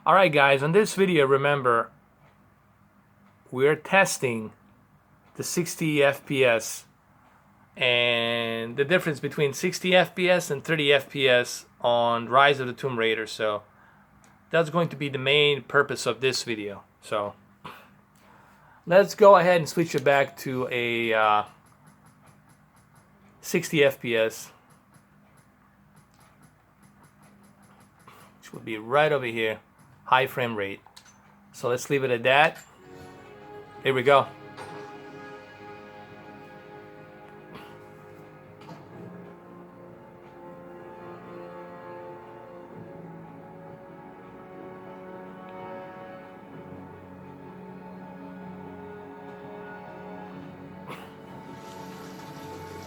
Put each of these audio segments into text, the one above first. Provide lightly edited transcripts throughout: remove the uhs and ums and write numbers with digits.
Alright guys, on this video, remember, we're testing the 60 FPS and the difference between 60 FPS and 30 FPS on Rise of the Tomb Raider. So that's going to be the main purpose of this video. So let's go ahead and switch it back to a 60 FPS, which would be right over here, high frame rate. So let's leave it at that. Here we go.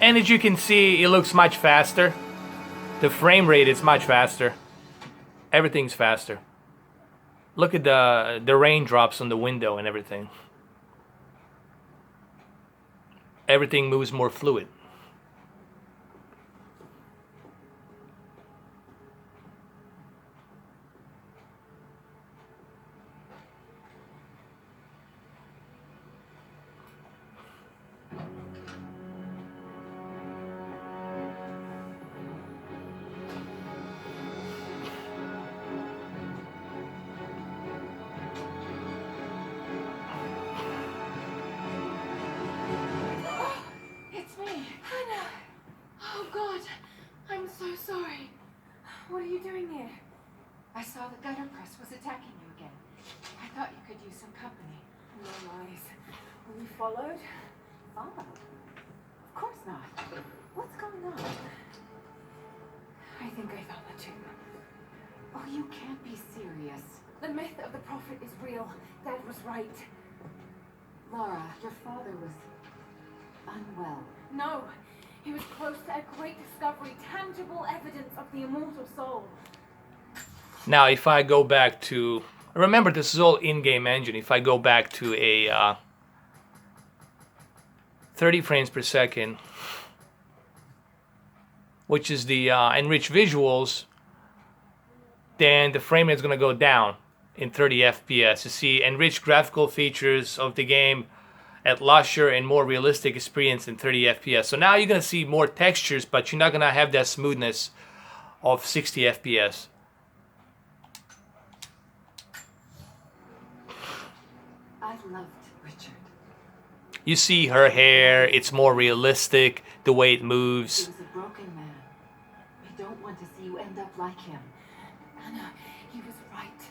And as you can see, it looks much faster. The frame rate is much faster. Everything's faster. Look at the raindrops on the window and everything. Everything moves more fluid. What are you doing here? I saw the gutter press was attacking you again. I thought you could use some company. No lies. Were you followed? Followed? Of course not. What's going on? I think I found the tomb. Oh, you can't be serious. The myth of the prophet is real. Dad was right. Laura, your father was unwell. No. He was close to a great discovery, tangible evidence of the immortal soul. Now, if I go back to... Remember, this is all in-game engine. If I go back to a 30 frames per second, which is the enriched visuals, then the frame rate is going to go down in 30 FPS. You see enriched graphical features of the game at lusher and more realistic experience in 30 FPS. So now you're going to see more textures, but you're not going to have that smoothness of 60 FPS. I loved Richard. You see her hair, it's more realistic, the way it moves. He was a broken man. I don't want to see you end up like him. Anna, he was right.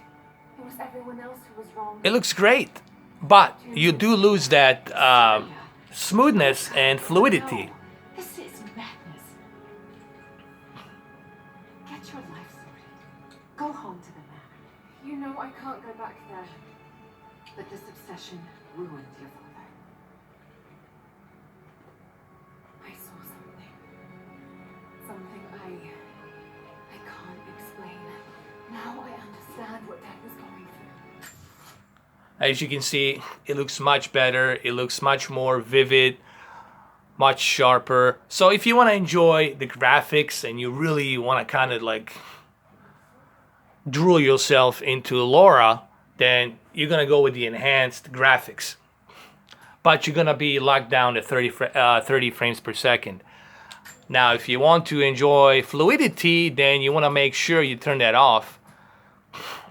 It was everyone else who was wrong. It looks great. But you do lose that smoothness and fluidity. No, this is madness. Get your life sorted. Go home to the manor. You know I can't go back there. But this obsession ruined your father. I saw something. Something I can't explain. Now I understand what Dad was going through. As you can see, it looks much better. It looks much more vivid, much sharper. So if you want to enjoy the graphics and you really want to kind of like drool yourself into Laura, then you're going to go with the enhanced graphics. But you're going to be locked down to 30 frames per second. Now, if you want to enjoy fluidity, then you want to make sure you turn that off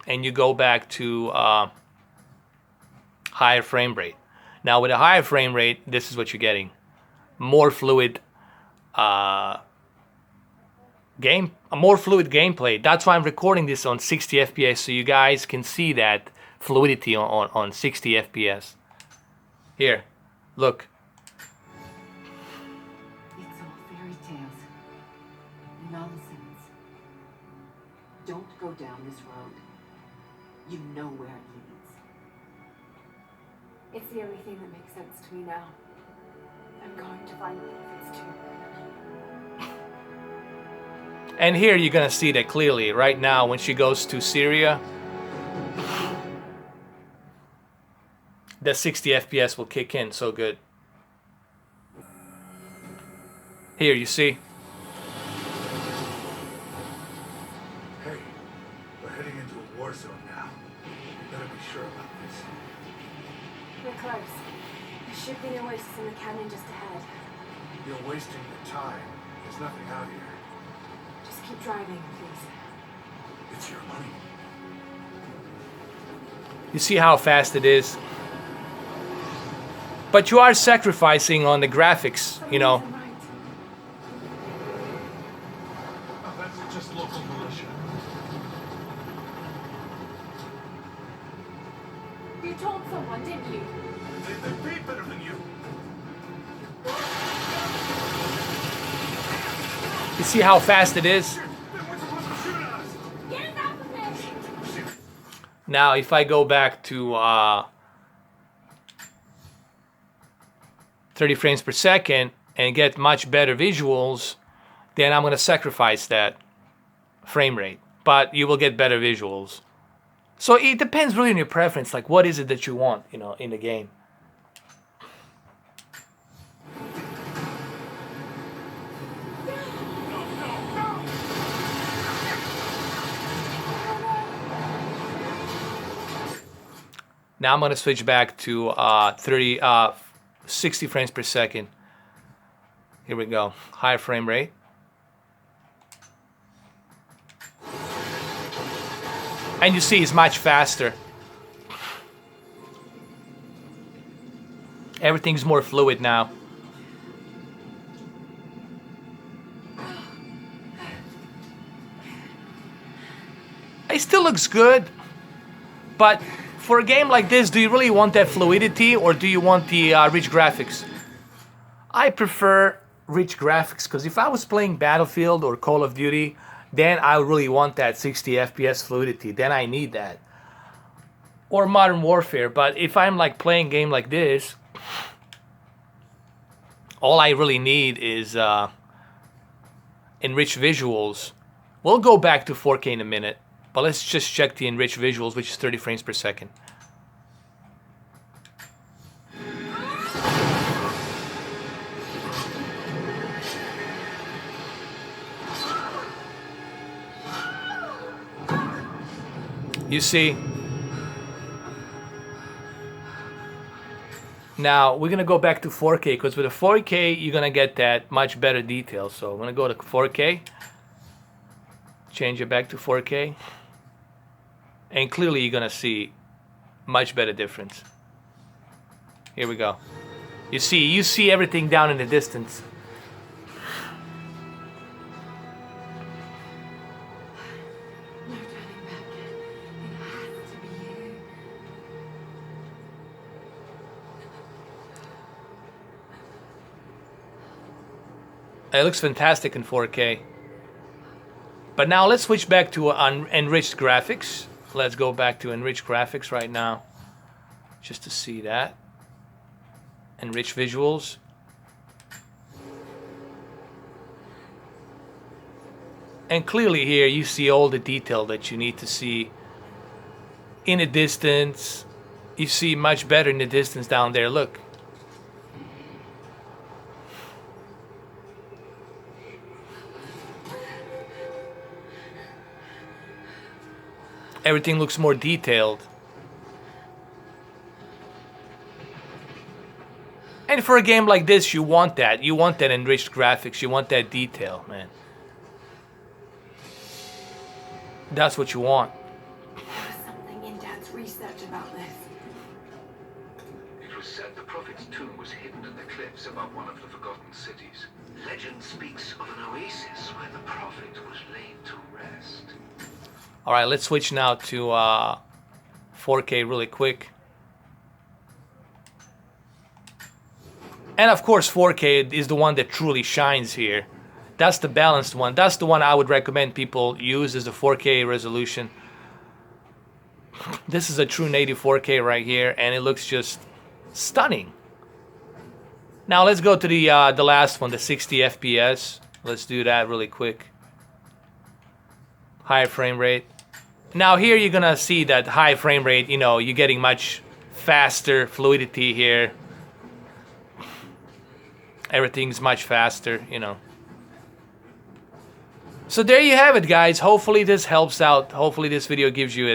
and you go back to higher frame rate. Now with a higher frame rate, this is what you're getting. More fluid gameplay. That's why I'm recording this on 60 FPS, so you guys can see that fluidity on 60 FPS. Here, look. It's all fairy tales. Nonsense. Don't go down this road. You know where it leads. It's the only thing that makes sense to me now. I'm going to find the prophet's tomb. And here you're gonna see that clearly. Right now, when she goes to Syria, the 60 FPS will kick in so good. Here, you see? Hey, we're heading into into a war zone now. You better be sure about this. We're close. There should be an oasis in the canyon just ahead. You're wasting your time. There's nothing out here. Just keep driving, please. It's your money. You see how fast it is? But you are sacrificing on the graphics, you know. Right. Oh, that's just local militia. You told someone, didn't you? They paid better than you. You see how fast it is? They weren't supposed to shoot at us. Get us out of there! Now, if I go back to 30 frames per second and get much better visuals, then I'm going to sacrifice that frame rate. But you will get better visuals. So it depends really on your preference. Like, what is it that you want, you know, in the game? Now I'm going to switch back to 60 frames per second. Here we go. Higher frame rate. And you see it's much faster. Everything's more fluid now. It still looks good, but for a game like this, do you really want that fluidity or do you want the rich graphics? I prefer rich graphics because if I was playing Battlefield or Call of Duty, then I really want that 60 FPS fluidity. Then I need that. Or Modern Warfare. But if I'm like playing a game like this, all I really need is enriched visuals. We'll go back to 4K in a minute. But let's just check the enriched visuals, which is 30 frames per second. You see? Now, we're going to go back to 4K, because with a 4K, you're going to get that much better detail. So I'm going to go to 4K. Change it back to 4K. And clearly you're going to see much better difference. Here we go. You see everything down in the distance. No turning back. It has to be you. It looks fantastic in 4K. But now let's switch back to enriched graphics. Let's go back to enriched graphics right now, just to see that. Enriched visuals. And clearly here you see all the detail that you need to see in the distance. You see much better in the distance down there. Look. Everything looks more detailed. And for a game like this, you want that. You want that enriched graphics. You want that detail, man. That's what you want. There was something in Dad's research about this. It was said the Prophet's tomb was hidden in the cliffs above one of the forgotten cities. Legend speaks of an oasis where the Prophet was laid to rest. All right, let's switch now to 4K really quick. And of course, 4K is the one that truly shines here. That's the balanced one. That's the one I would recommend people use as the 4K resolution. This is a true native 4K right here, and it looks just stunning. Now let's go to the last one, the 60 FPS. Let's do that really quick. Higher frame rate. Now here you're gonna see that high frame rate, you know, you're getting much faster fluidity here. Everything's much faster, you know. So there you have it, guys. Hopefully this helps out. Hopefully this video gives you